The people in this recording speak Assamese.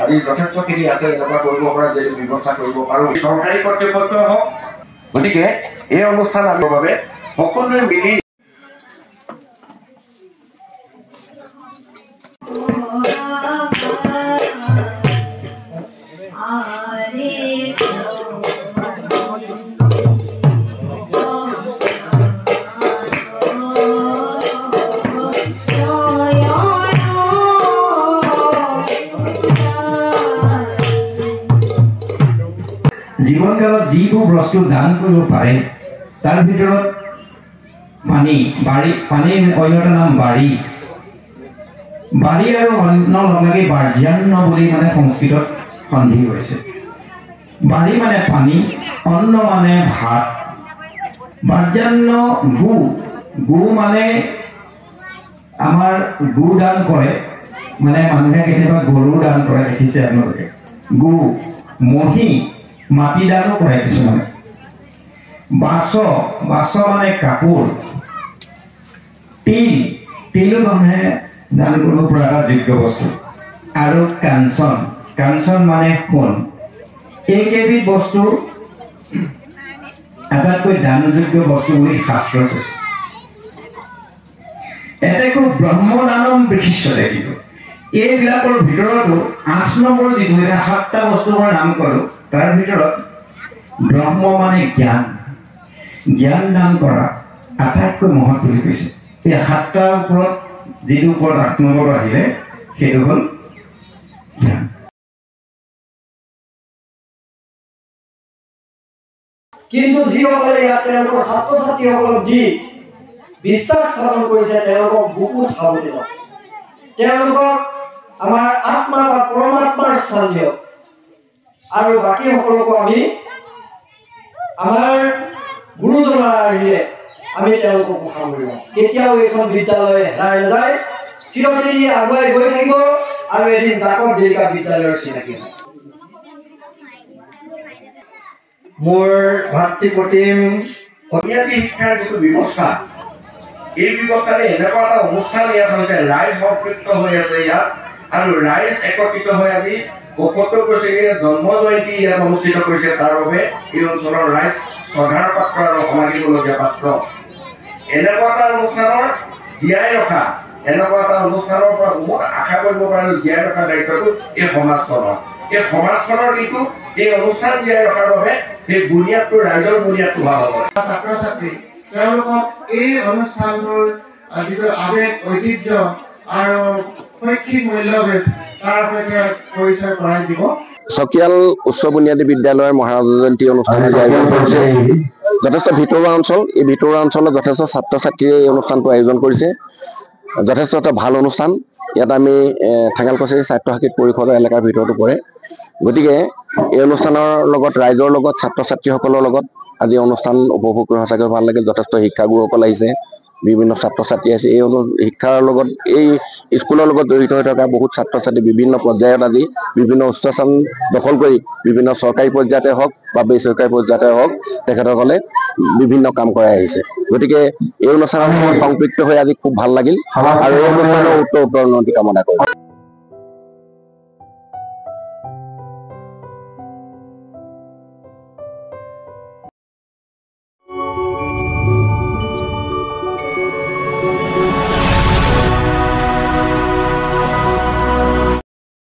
আজি যথেষ্টখিনি আছে এনেকুৱা কৰিব পৰা যদি ব্যৱস্থা কৰিব পাৰোঁ চৰকাৰী কৰ্তৃপক্ষ হওক। গতিকে এই অনুষ্ঠান আমাৰ বাবে সকলোৱে মিলি জীৱনকালত যিবোৰ বস্তু দান কৰিব পাৰে তাৰ ভিতৰত পানী পানীৰ অন্য এটা নাম বাৰী আৰু অন্য লগে বাৰ্যান্ন বুলি মানে সংস্কৃতত সন্ধি কৰিছে। বাৰী মানে পানী, অন্ন মানে ভাত, বাৰ্যান্ন গু মানে আমাৰ গু দান কৰে, মানে মানুহে কেতিয়াবা গৰু দান কৰে দেখিছে আপোনালোকে। গু, মহি মাটি দানো কৰে কিছুমানে। বাছ মানে কাপোৰ, তিলো মানুহে দান কৰিব পৰা এটা যোগ্য বস্তু, আৰু কাঞ্চন মানে সোণ। এইকেইবিধ বস্তু আটাইতকৈ দানযোগ্য বস্তু বুলি শাস্ত্ৰত কৈছে। এতেকো ব্ৰহ্মদানম বিশিষ্টতে কিন্তু এইবিলাকৰ ভিতৰতো 8 নম্বৰ যিটো 7টা বস্তু মই নাম কৰো তাৰ ভিতৰত ব্ৰহ্ম মানে জ্ঞান দান কৰা আটাইতকৈ মহৎ বুলি কৈছে। এই 7টাৰ ওপৰত যিটো ওপৰত 8 নম্বৰ আহিলে সেইটো হ'ল জ্ঞান। কিন্তু যিসকলে ইয়াত তেওঁলোকৰ ছাত্ৰ ছাত্ৰীসকলক দি বিশ্বাস স্থাপন কৰিছে তেওঁলোকক বুকুত সাৱটি লওক, তেওঁলোকক আমাৰ আত্মা বা পৰমাত্মাৰ স্থান দিয়ক, আৰু বাকী সকলকো আমি আমাৰ গুৰুজনাৰ আৰ্হিৰে আমি তেওঁলোকক পোষণ কৰিব। কেতিয়াও এইখন বিদ্যালয় হেৰাই নাযায়, চিৰদিন আগুৱাই গৈ থাকিব আৰু এদিন জাকক জিলিকা বিদ্যালয়ৰ চিনাকি হ'ব। মোৰ ভাতৃ প্ৰতিম বুনিয়াদী শিক্ষাৰ যিটো ব্যৱস্থা, এই ব্যৱস্থাৰে এনেকুৱা এটা অনুষ্ঠান ইয়াত হৈছে, ৰাইজ সম্পৃক্ত হৈ আছে ইয়াত, আৰু ৰাইজ একত্ৰিত হৈ আমি ৭৫ বছৰীয়া জন্ম জয়ন্তী ইয়াত অনুষ্ঠিত কৰিছে। তাৰ বাবে এই অঞ্চলৰ ৰাইজ শ্ৰদ্ধাৰ পাত্ৰ আৰু সমাধিবলগীয়া পাত্ৰ। এনেকুৱা এটা অনুষ্ঠানৰ জীয়াই ৰখা, এনেকুৱা এটা অনুষ্ঠানৰ পৰা বহুত আশা কৰিব পাৰে জীয়াই ৰখা দায়িত্বটো এই সমাজখনৰ। এই সমাজখনৰ কিন্তু এই অনুষ্ঠান জীয়াই ৰখাৰ বাবে এই বুনিয়াদটো ৰাইজৰ বুনিয়াদটো ভাল হ'ব। ছাত্ৰ ছাত্ৰী তেওঁলোকক এই অনুষ্ঠানটোৰ যিটো আৱেগ, ঐতিহ্য আৰু শৈক্ষিক মূল্যবোধ তাৰ সৈতে পৰিচয় কৰাই দিব। চকিয়াল উচ্চ বুনিয়াদী বিদ্যালয়ৰ মহাৰাজ জয়ন্তী অনুষ্ঠানৰ আয়োজন কৰিছে। যথেষ্ট ভিতৰুৱা অঞ্চল, এই ভিতৰুৱা অঞ্চলত যথেষ্ট ছাত্ৰ ছাত্ৰীয়ে এই অনুষ্ঠানটো আয়োজন কৰিছে। যথেষ্ট এটা ভাল অনুষ্ঠান। ইয়াত আমি ঠেঙালকছাৰী ছাত্ৰ সাহিত্য পৰিষদৰ এলেকাৰ ভিতৰতো পৰে। গতিকে এই অনুষ্ঠানৰ লগত ৰাইজৰ লগত ছাত্ৰ ছাত্ৰীসকলৰ লগত আজি অনুষ্ঠান উপভোগ কৰি সঁচাকৈ ভাল লাগিল। যথেষ্ট শিক্ষাগুৰুসকল আহিছে, বিভিন্ন ছাত্ৰ ছাত্ৰী আছে। এই শিক্ষাৰ লগত, এই স্কুলৰ লগত জড়িত হৈ থকা বহুত ছাত্ৰ ছাত্ৰী বিভিন্ন পৰ্যায়ত আজি বিভিন্ন উচ্চস্থান দখল কৰি বিভিন্ন চৰকাৰী পৰ্যায়তে হওক বা বেচৰকাৰী পৰ্যায়তে হওক তেখেতসকলে বিভিন্ন কাম কৰাই আহিছে। গতিকে এই অনুষ্ঠানত সম্পৃক্ত হৈ আজি খুব ভাল লাগিল আৰু এই অনুষ্ঠানৰ উত্তৰ উন্নতি কামনা কৰোঁ।